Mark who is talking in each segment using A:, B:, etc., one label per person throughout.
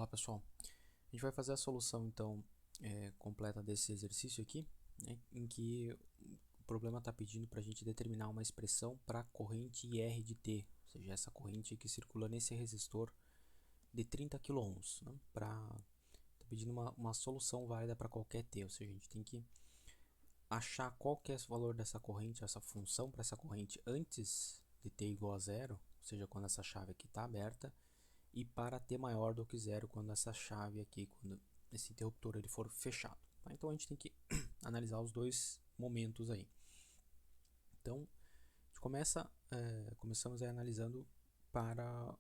A: Olá pessoal, a gente vai fazer a solução então completa desse exercício aqui, né, em que o problema está pedindo para a gente determinar uma expressão para a corrente IR de T, ou seja, essa corrente que circula nesse resistor de 30 kΩ, né, tá pedindo uma solução válida para qualquer T, ou seja, a gente tem que achar qual que é o valor dessa corrente, essa função para essa corrente antes de T igual a zero, ou seja, quando essa chave aqui está aberta, e para T maior do que zero quando essa chave aqui, quando esse interruptor ele for fechado. Tá? Então a gente tem que analisar os dois momentos aí. Então a gente começamos aí analisando para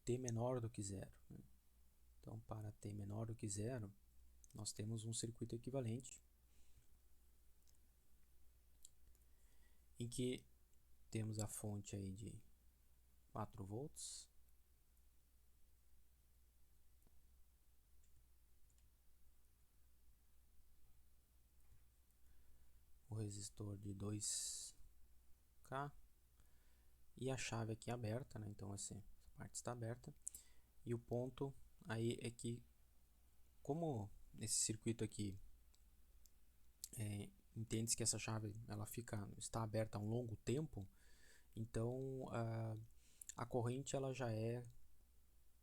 A: T menor do que zero. Né? Então para T menor do que zero, nós temos um circuito equivalente em que temos a fonte aí de 4 volts, o resistor de 2K e a chave aqui aberta, né? Então essa parte está aberta. E o ponto aí é que, como esse circuito aqui entende-se que essa chave está aberta há um longo tempo, então a corrente ela já é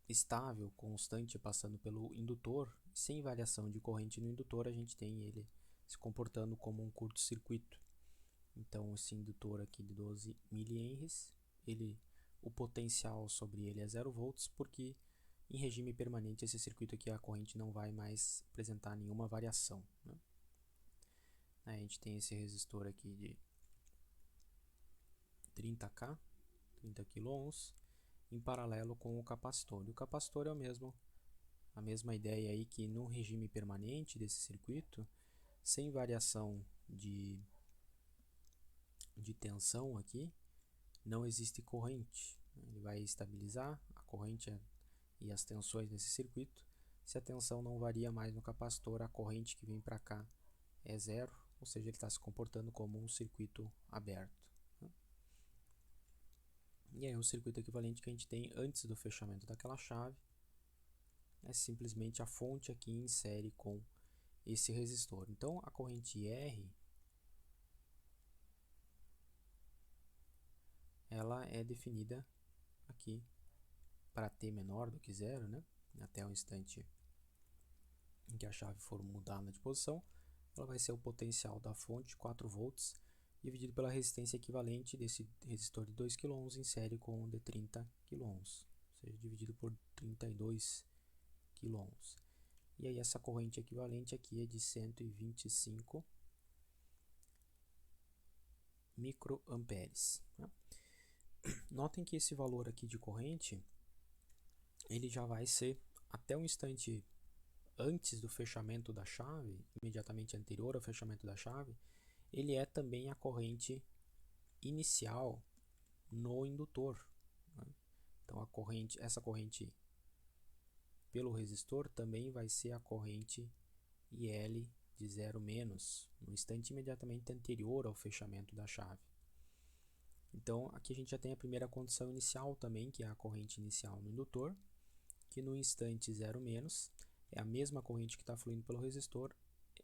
A: estável, constante, passando pelo indutor. Sem variação de corrente no indutor, a gente tem ele se comportando como um curto-circuito. Então esse indutor aqui de 12 mA, o potencial sobre ele é 0 volts, porque em regime permanente esse circuito aqui a corrente não vai mais apresentar nenhuma variação. Né? A gente tem esse resistor aqui de 30K, 30 kΩ, em paralelo com o capacitor. E o capacitor é a mesma ideia aí, que no regime permanente desse circuito, sem variação de tensão aqui, não existe corrente. Ele vai estabilizar a corrente e as tensões nesse circuito. Se a tensão não varia mais no capacitor, a corrente que vem para cá é zero, ou seja, ele está se comportando como um circuito aberto. E aí o circuito equivalente que a gente tem antes do fechamento daquela chave é simplesmente a fonte aqui em série com esse resistor. Então a corrente R ela é definida aqui para T menor do que zero, né? Até o instante em que a chave for mudada de posição, ela vai ser o potencial da fonte, 4 volts, dividido pela resistência equivalente desse resistor de 2 kΩ em série com o de 30 kΩ, ou seja, dividido por 32 kΩ. E aí essa corrente equivalente aqui é de 125 microamperes. Né? Notem que esse valor aqui de corrente, ele já vai ser até um instante antes do fechamento da chave, imediatamente anterior ao fechamento da chave, ele é também a corrente inicial no indutor. Né? Então essa corrente pelo resistor também vai ser a corrente IL de 0 menos, no instante imediatamente anterior ao fechamento da chave. Então aqui a gente já tem a primeira condição inicial também, que é a corrente inicial no indutor, que no instante 0 menos é a mesma corrente que está fluindo pelo resistor,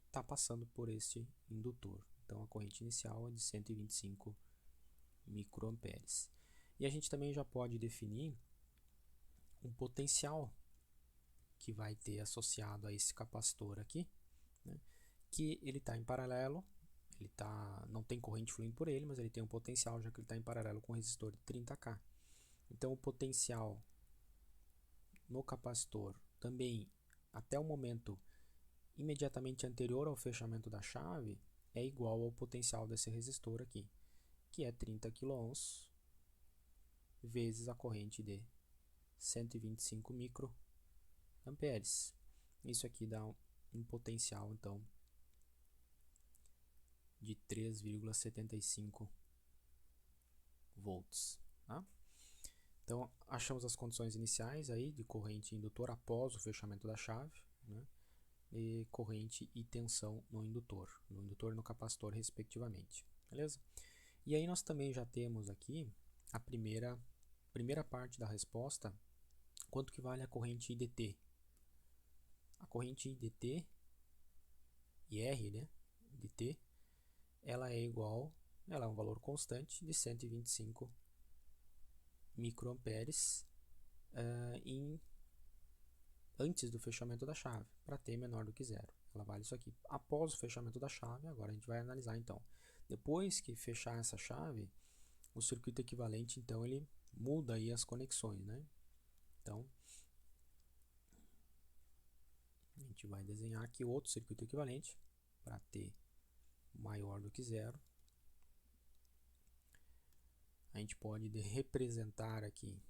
A: está passando por este indutor. Então a corrente inicial é de 125 microamperes. E a gente também já pode definir um potencial que vai ter associado a esse capacitor aqui, né, que ele está em paralelo, não tem corrente fluindo por ele, mas ele tem um potencial, já que ele está em paralelo com o resistor de 30K. Então o potencial no capacitor também, até o momento imediatamente anterior ao fechamento da chave, é igual ao potencial desse resistor aqui, que é 30 kΩ vezes a corrente de 125 microamperes. Isso aqui dá um potencial então de 3,75 volts. Tá? Então achamos as condições iniciais aí de corrente indutor após o fechamento da chave, né? E corrente e tensão no indutor e no capacitor respectivamente. Beleza? E aí nós também já temos aqui a primeira parte da resposta, quanto que vale a corrente IDT. a corrente dt e R, né, dt, ela é um valor constante de 125 microamperes antes do fechamento da chave, para t menor do que zero. Ela vale isso aqui. Após o fechamento da chave, agora a gente vai analisar então. Depois que fechar essa chave, o circuito equivalente, então, ele muda aí as conexões, né? Então, a gente vai desenhar aqui outro circuito equivalente para t maior do que zero. A gente pode representar aqui,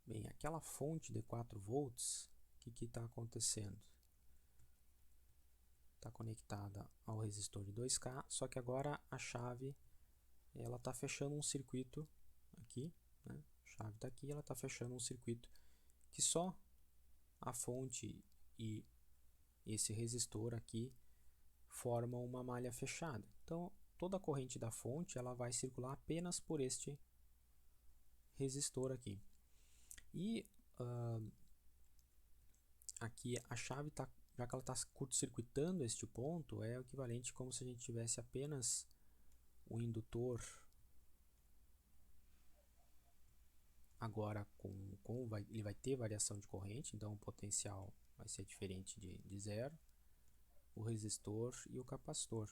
A: bem, aquela fonte de 4 volts, o que está acontecendo? Está conectada ao resistor de 2K, só que agora a chave ela está fechando um circuito aqui, né? A chave está aqui, ela está fechando um circuito que só a fonte e esse resistor aqui formam uma malha fechada. Então, toda a corrente da fonte ela vai circular apenas por este resistor aqui. E aqui a chave está, já que ela está curto-circuitando este ponto, é o equivalente como se a gente tivesse apenas o indutor agora ele vai ter variação de corrente, então o potencial vai ser diferente de zero, o resistor e o capacitor.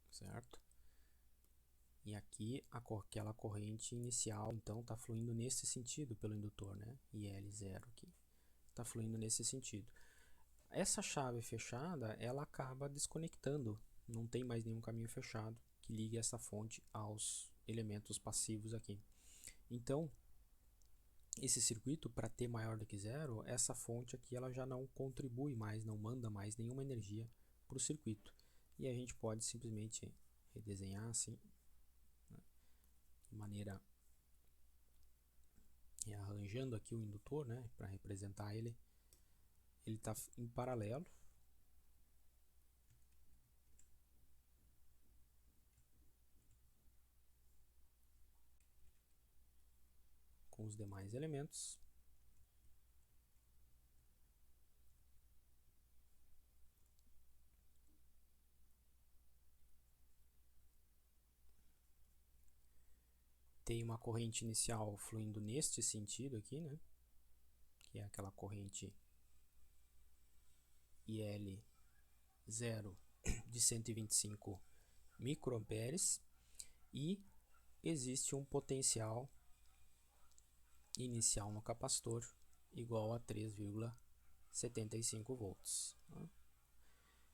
A: Certo? E aqui aquela corrente inicial, então, está fluindo nesse sentido pelo indutor, né? IL0 aqui. Está fluindo nesse sentido. Essa chave fechada, ela acaba desconectando. Não tem mais nenhum caminho fechado que ligue essa fonte aos elementos passivos aqui. Então, esse circuito, para t maior do que zero, essa fonte aqui ela já não contribui mais, não manda mais nenhuma energia para o circuito. E a gente pode simplesmente redesenhar assim, de maneira rearranjando aqui o indutor, né, para representar ele. Ele está em paralelo com os demais elementos. Tem uma corrente inicial fluindo neste sentido aqui, né, que é aquela corrente IL0 de 125 microamperes, e existe um potencial inicial no capacitor igual a 3,75 volts.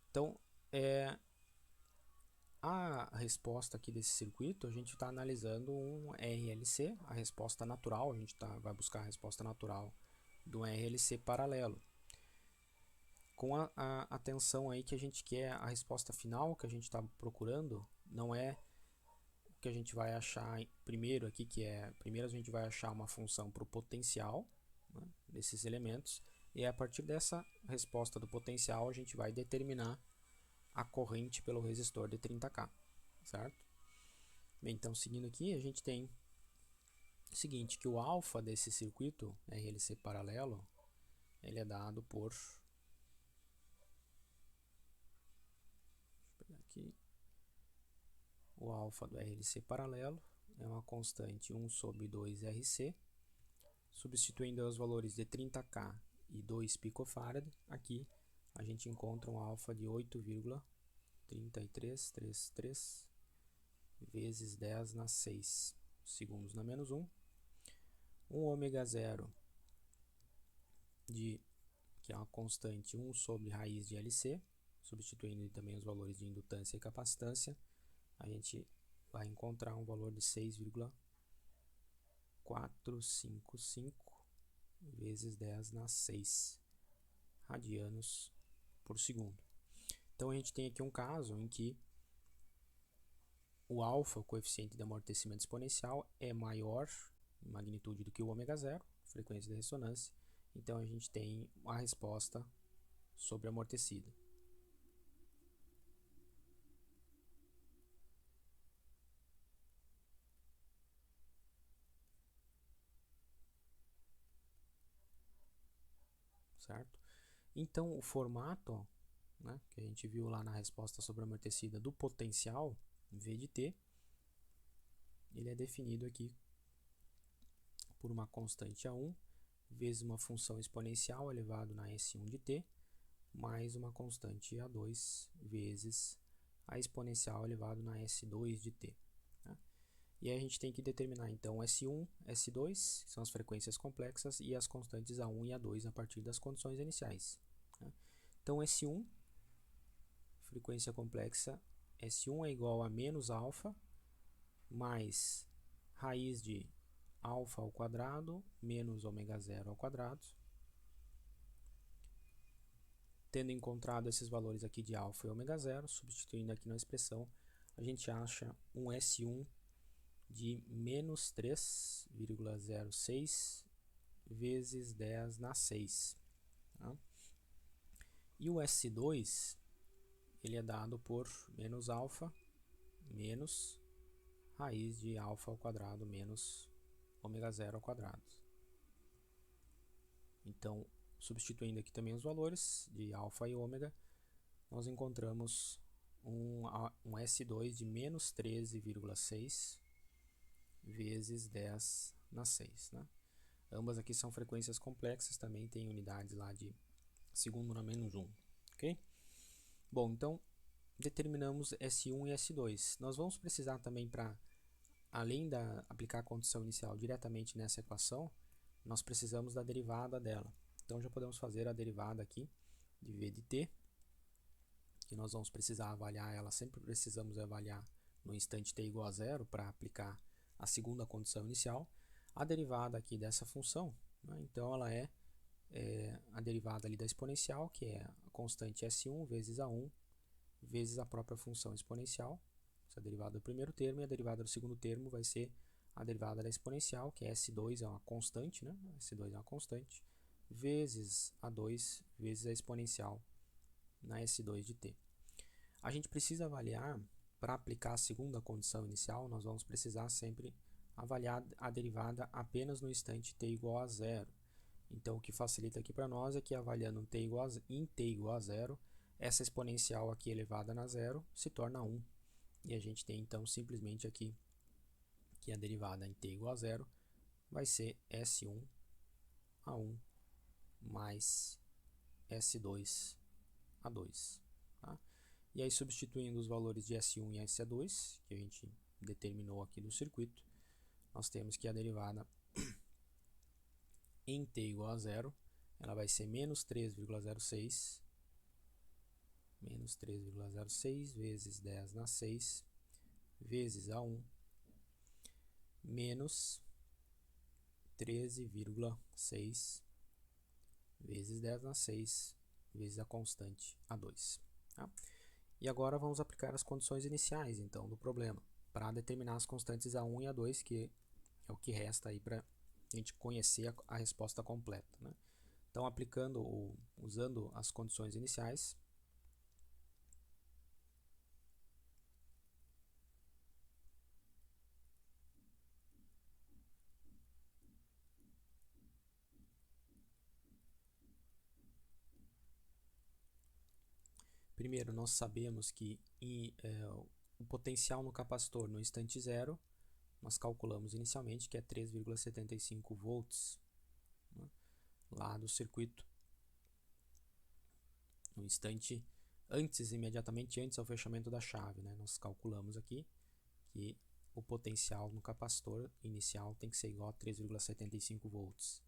A: Então, a resposta aqui desse circuito, a gente está analisando um RLC, a resposta natural, a gente vai buscar a resposta natural do RLC paralelo. Com a atenção aí que a gente quer, a resposta final que a gente está procurando, não é o que a gente vai achar primeiro aqui, primeiro a gente vai achar uma função para o potencial, né, desses elementos, e a partir dessa resposta do potencial a gente vai determinar a corrente pelo resistor de 30K, certo? Bem, então seguindo aqui, a gente tem o seguinte, que o alfa desse circuito RLC paralelo, ele é dado por, aqui, o alfa do RLC paralelo é uma constante 1 sobre 2RC, substituindo os valores de 30K e 2 picofarad, aqui a gente encontra um alfa de 8,3333 vezes 10 na 6 segundos na menos 1. Um ômega 0, que é uma constante 1 sobre raiz de LC, substituindo também os valores de indutância e capacitância, a gente vai encontrar um valor de 6,455 vezes 10 na 6 radianos por segundo. Então a gente tem aqui um caso em que o alfa, o coeficiente de amortecimento exponencial, é maior em magnitude do que o ômega 0, frequência de ressonância. Então a gente tem a resposta sobreamortecida. Certo? Então, o formato, né, que a gente viu lá na resposta sobreamortecida do potencial, V de t, ele é definido aqui por uma constante A1 vezes uma função exponencial elevado na S1 de t, mais uma constante A2 vezes a exponencial elevado na S2 de t. Tá? E aí a gente tem que determinar então S1, S2, que são as frequências complexas, e as constantes A1 e A2 a partir das condições iniciais. Tá? Então S1, frequência complexa, S1 é igual a menos alfa mais raiz de alfa ao quadrado menos ômega zero ao quadrado. Tendo encontrado esses valores aqui de alfa e ômega zero, substituindo aqui na expressão, a gente acha um S1 de menos 3,06 vezes 10 na 6. Tá? E o S2, ele é dado por menos alfa menos raiz de alfa ao quadrado menos ômega zero ao quadrado. Então, substituindo aqui também os valores de alfa e ômega, nós encontramos um S2 de menos 13,6 vezes 10 na 6. Né? Ambas aqui são frequências complexas, também tem unidades lá de segundo na menos 1. Ok? Bom, então determinamos S1 e S2. Nós vamos precisar também para, além da aplicar a condição inicial diretamente nessa equação, nós precisamos da derivada dela. Então já podemos fazer a derivada aqui de V de t, que nós vamos precisar avaliar ela, sempre precisamos avaliar no instante t igual a zero para aplicar a segunda condição inicial. A derivada aqui dessa função, né, então ela é a derivada ali da exponencial, que é a constante S1 vezes A1 vezes a própria função exponencial. Essa é a derivada do primeiro termo, e a derivada do segundo termo vai ser a derivada da exponencial, que é S2 é uma constante, né? S2 é uma constante, vezes A2 vezes a exponencial na S2 de t. A gente precisa avaliar, para aplicar a segunda condição inicial, nós vamos precisar sempre avaliar a derivada apenas no instante t igual a zero. Então, o que facilita aqui para nós é que, avaliando em t igual a zero, essa exponencial aqui elevada na zero se torna 1. E a gente tem, então, simplesmente aqui que a derivada em t igual a zero vai ser S1 a 1 mais S2 a 2. Tá? E aí, substituindo os valores de S1 e S2, que a gente determinou aqui no circuito, nós temos que a derivada em t igual a zero, ela vai ser menos 3,06 vezes 10 na 6 vezes A1 menos 13,6 vezes 10 na 6 vezes a constante A2. Tá? E agora vamos aplicar as condições iniciais, então, do problema, para determinar as constantes A1 e A2, que é o que resta aí para a gente conhecer a resposta completa. Né? Então, aplicando ou usando as condições iniciais, primeiro, nós sabemos que o potencial no capacitor no instante zero, nós calculamos inicialmente que é 3,75 volts, né, lá do circuito, no instante imediatamente antes ao fechamento da chave. Né, nós calculamos aqui que o potencial no capacitor inicial tem que ser igual a 3,75 volts.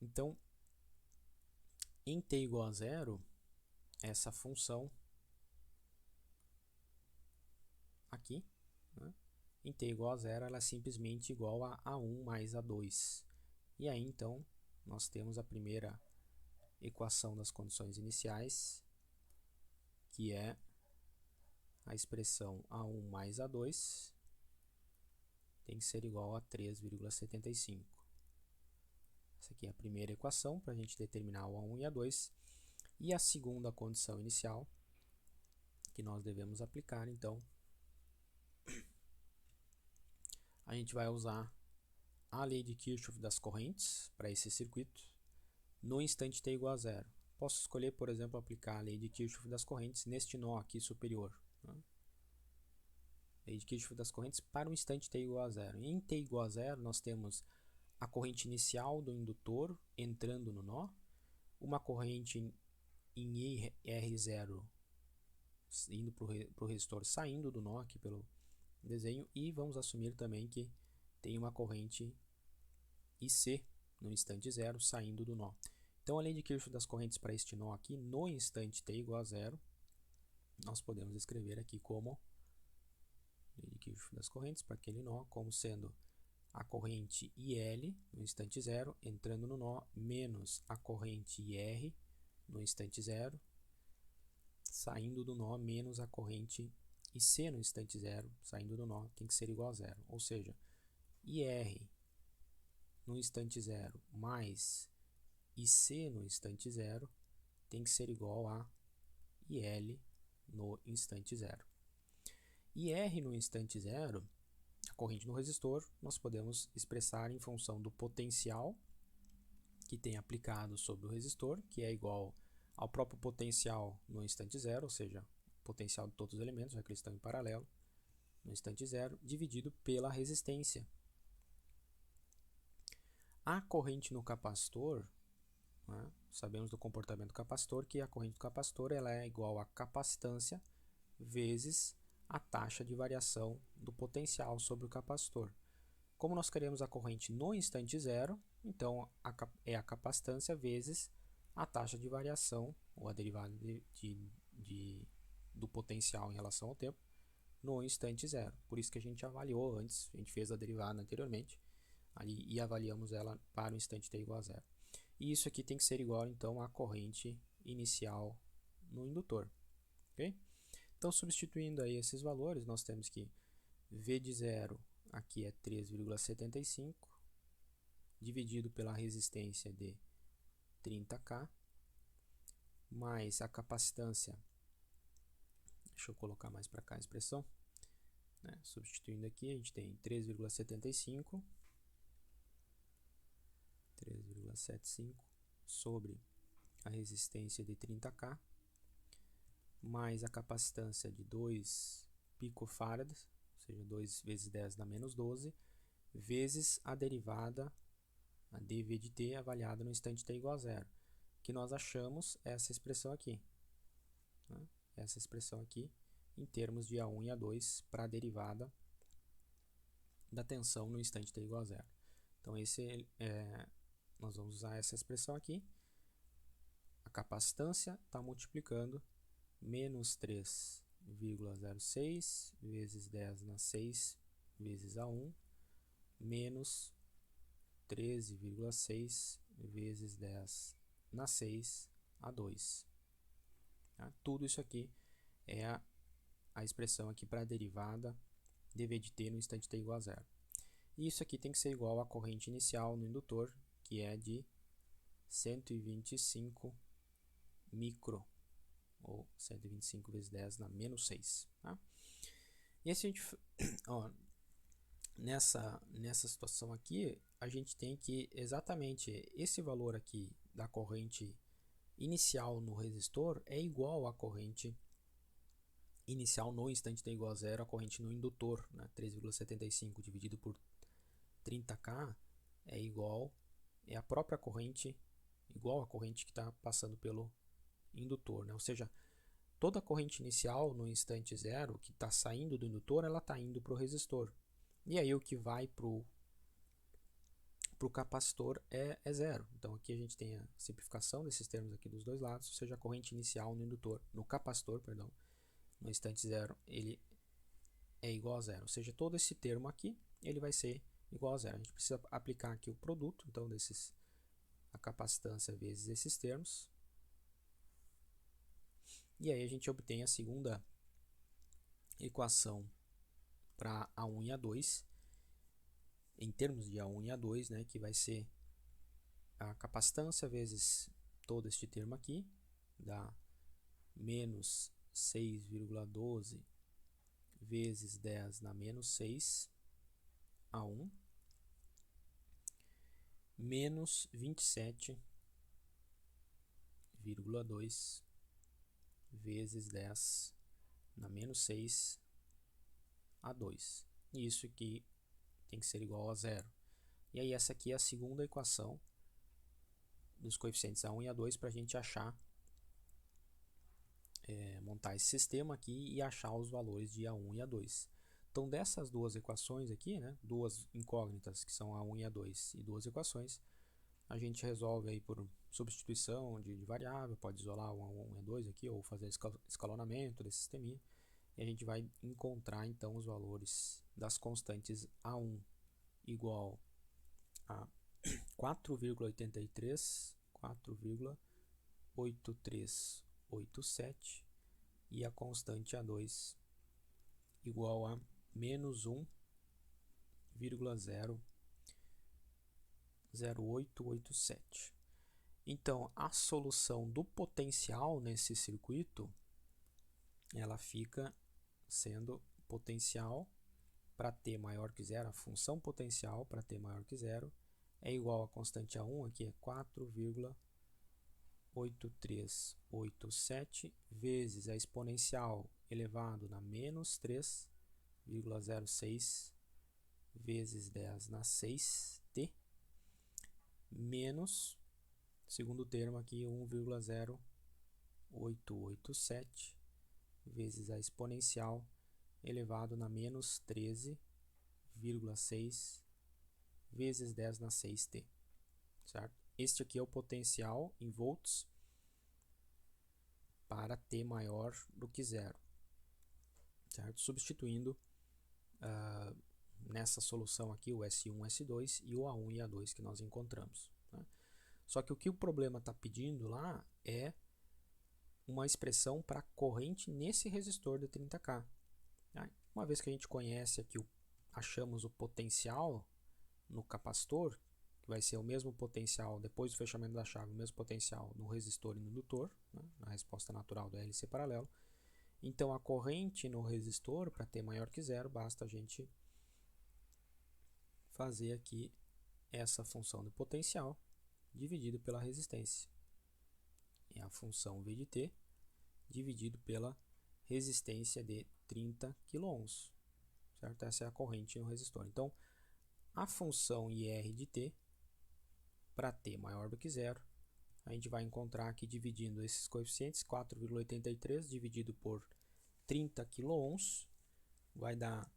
A: Então, em t igual a zero, essa função aqui, né, em t igual a zero, ela é simplesmente igual a A1 mais A2. E aí, então, nós temos a primeira equação das condições iniciais, que é a expressão A1 mais A2 tem que ser igual a 3,75. Essa aqui é a primeira equação para a gente determinar o A1 e A2. E a segunda condição inicial que nós devemos aplicar, então, a gente vai usar a lei de Kirchhoff das correntes para esse circuito no instante t igual a zero. Posso escolher, por exemplo, aplicar a lei de Kirchhoff das correntes neste nó aqui superior. Né? Lei de Kirchhoff das correntes para o instante t igual a zero. Em t igual a zero, nós temos a corrente inicial do indutor entrando no nó, uma corrente em R0 indo para o resistor saindo do nó aqui pelo desenho, e vamos assumir também que tem uma corrente IC no instante zero saindo do nó. Então, a lei de Kirchhoff das correntes para este nó aqui, no instante t igual a zero, nós podemos escrever aqui como lei de Kirchhoff das correntes para aquele nó, como sendo a corrente IL no instante zero entrando no nó, menos a corrente IR no instante zero saindo do nó, menos a corrente IC no instante zero saindo do nó, tem que ser igual a zero. Ou seja, IR no instante zero mais IC no instante zero tem que ser igual a IL no instante zero. IR no instante zero, a corrente no resistor, nós podemos expressar em função do potencial que tem aplicado sobre o resistor, que é igual ao próprio potencial no instante zero, ou seja, o potencial de todos os elementos, já que eles estão em paralelo, no instante zero, dividido pela resistência. A corrente no capacitor, né, sabemos do comportamento do capacitor que a corrente do capacitor ela é igual a capacitância vezes a taxa de variação do potencial sobre o capacitor. Como nós queremos a corrente no instante zero, então é a capacitância vezes a taxa de variação, ou a derivada do potencial em relação ao tempo, no instante zero. Por isso que a gente avaliou antes, a gente fez a derivada anteriormente, ali, e avaliamos ela para o instante t igual a zero. E isso aqui tem que ser igual, então, à corrente inicial no indutor. Okay? Então, substituindo aí esses valores, nós temos que V de zero aqui é 3,75, dividido pela resistência de 30K, mais a capacitância, deixa eu colocar mais para cá a expressão, né? Substituindo aqui, a gente tem 3,75 sobre a resistência de 30K, mais a capacitância de 2 picofarads, ou seja, 2 vezes 10 dá menos 12, vezes a derivada, a dV de t avaliada no instante t igual a zero, que nós achamos essa expressão aqui. Né? Essa expressão aqui em termos de A1 e A2 para a derivada da tensão no instante t igual a zero. Então, nós vamos usar essa expressão aqui. A capacitância está multiplicando menos 3,06 vezes 10 na 6 vezes A1, menos 13,6 vezes 10 na 6 A2. Tá? Tudo isso aqui é a expressão aqui para a derivada dV de t no instante t igual a zero. E isso aqui tem que ser igual à corrente inicial no indutor, que é de 125 micro, ou 125 vezes 10 na menos 6. Tá? E aí, se a gente, ó, nessa situação aqui, a gente tem que exatamente esse valor aqui da corrente inicial no resistor é igual à corrente inicial no instante t igual a zero, a corrente no indutor, né? 3,75 dividido por 30K é a própria corrente, igual à corrente que está passando pelo indutor, né? Ou seja, toda a corrente inicial no instante zero que está saindo do indutor, ela está indo para o resistor. E aí o que vai para o capacitor é zero. Então aqui a gente tem a simplificação desses termos aqui dos dois lados, ou seja, a corrente inicial no indutor, no capacitor, perdão, no instante zero, ele é igual a zero. Ou seja, todo esse termo aqui, ele vai ser igual a zero. A gente precisa aplicar aqui o produto, então, a capacitância vezes esses termos. E aí a gente obtém a segunda equação para A1 e A2, em termos de A1 e A2, né, que vai ser a capacitância vezes todo este termo aqui, dá menos 6,12 vezes 10 na menos 6 a 1, menos 27,2 vezes 10 na menos 6 a 2. E isso aqui tem que ser igual a zero. E aí essa aqui é a segunda equação dos coeficientes A1 e A2 para a gente achar, montar esse sistema aqui e achar os valores de A1 e A2. Então dessas duas equações aqui, né, duas incógnitas que são A1 e A2 e duas equações, a gente resolve aí por substituição de variável, pode isolar o A1 e A2 aqui ou fazer escalonamento desse sisteminha. E a gente vai encontrar então os valores das constantes A1 igual a 4,8387 e a constante A2 igual a menos 1,0887. Então, a solução do potencial nesse circuito, ela fica sendo potencial para t maior que zero, a função potencial para t maior que zero é igual a constante A1, aqui é 4,8387 vezes a exponencial elevado na menos 3,06 vezes 10 na 6t, menos, segundo termo aqui, 1,0887 vezes a exponencial elevado na menos 13,6 vezes 10 na 6t, certo? Este aqui é o potencial em volts para t maior do que zero, certo? Substituindo nessa solução aqui o S1, S2 e o A1 e A2 que nós encontramos, né? Só que o que o problema está pedindo lá é uma expressão para corrente nesse resistor de 30K. Uma vez que a gente conhece aqui, achamos o potencial no capacitor, que vai ser o mesmo potencial depois do fechamento da chave, o mesmo potencial no resistor e no indutor, né, na resposta natural do LC paralelo. Então a corrente no resistor, para ter maior que zero, basta a gente fazer aqui essa função do potencial dividido pela resistência. É a função V de t dividido pela resistência de 30 kΩ, certo? Essa é a corrente no resistor. Então, a função IR de t, para t maior do que zero, a gente vai encontrar aqui dividindo esses coeficientes, 4,83 dividido por 30 kΩ, vai dar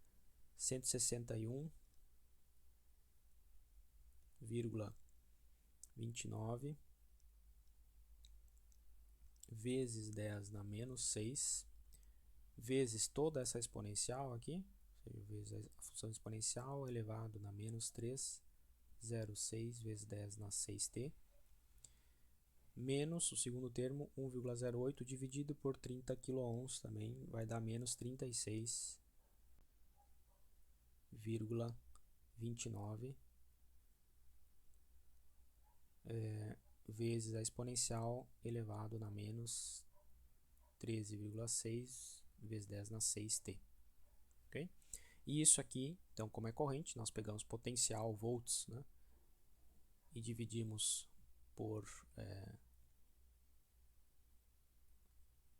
A: 161,29 vezes 10 na menos 6, vezes toda essa exponencial aqui, vezes a função exponencial elevado na menos 3,06 vezes 10 na 6t, menos o segundo termo, 1,08 dividido por 30 kΩ, também vai dar menos 36,29 vezes a exponencial elevado na menos 13,6 vezes 10 na 6t. Okay? E isso aqui, então, como é corrente, nós pegamos potencial, volts, né, e dividimos por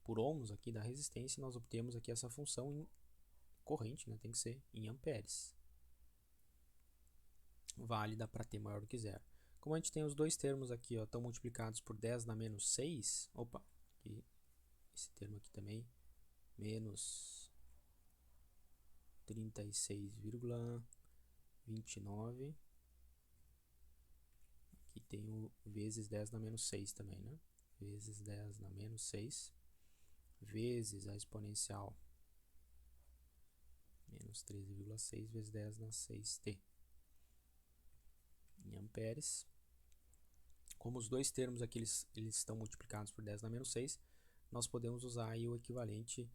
A: ohms aqui da resistência, nós obtemos aqui essa função em corrente, né, tem que ser em amperes, válida para t maior do que zero. Como a gente tem os dois termos aqui, estão multiplicados por 10 na menos 6, opa, aqui, esse termo aqui também, menos 36,29, aqui tem o vezes 10 na menos 6 também, né? Vezes 10 na menos 6, vezes a exponencial, menos 13,6 vezes 10 na 6t, em amperes. Como os dois termos aqui eles estão multiplicados por 10 na menos 6, nós podemos usar aí o equivalente,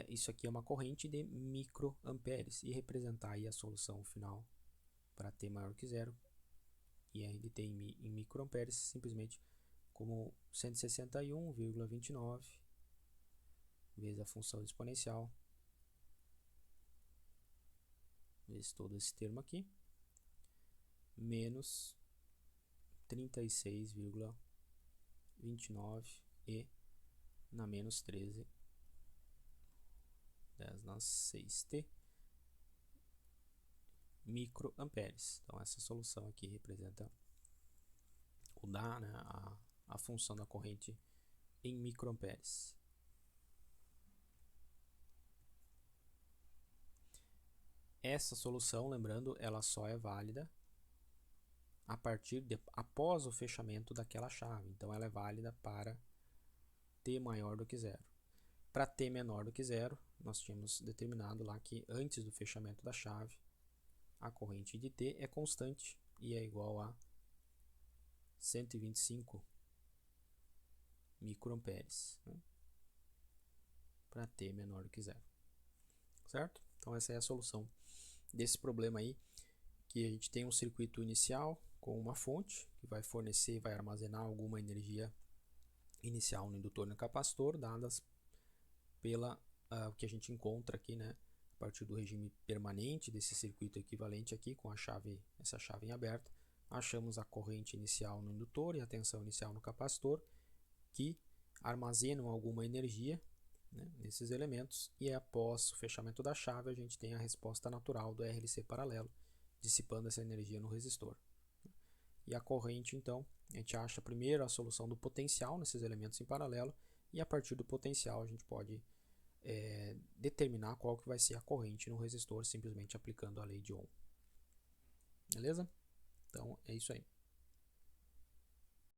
A: isso aqui é uma corrente de microamperes, e representar aí a solução final para t maior que zero e RDT em microamperes simplesmente como 161,29 vezes a função exponencial, vezes todo esse termo aqui, menos 36,29 e na menos 13, 10 na 6t microamperes. Então essa solução aqui representa o da, né, a função da corrente em microamperes. Essa solução, lembrando, ela só é válida após o fechamento daquela chave. Então ela é válida para t maior do que zero. Para t menor do que zero, nós tínhamos determinado lá que antes do fechamento da chave, a corrente de t é constante e é igual a 125 microamperes, né? Para t menor do que zero. Certo? Então essa é a solução desse problema aí, que a gente tem um circuito inicial com uma fonte que vai fornecer, vai armazenar alguma energia inicial no indutor e no capacitor, dadas pela o que a gente encontra aqui, né, a partir do regime permanente desse circuito equivalente aqui com essa chave em aberta. Achamos a corrente inicial no indutor e a tensão inicial no capacitor, que armazenam alguma energia, né, nesses elementos, e após o fechamento da chave a gente tem a resposta natural do RLC paralelo, dissipando essa energia no resistor. E a corrente, então, a gente acha primeiro a solução do potencial nesses elementos em paralelo, e a partir do potencial a gente pode determinar qual que vai ser a corrente no resistor, simplesmente aplicando a lei de Ohm. Beleza? Então é isso aí.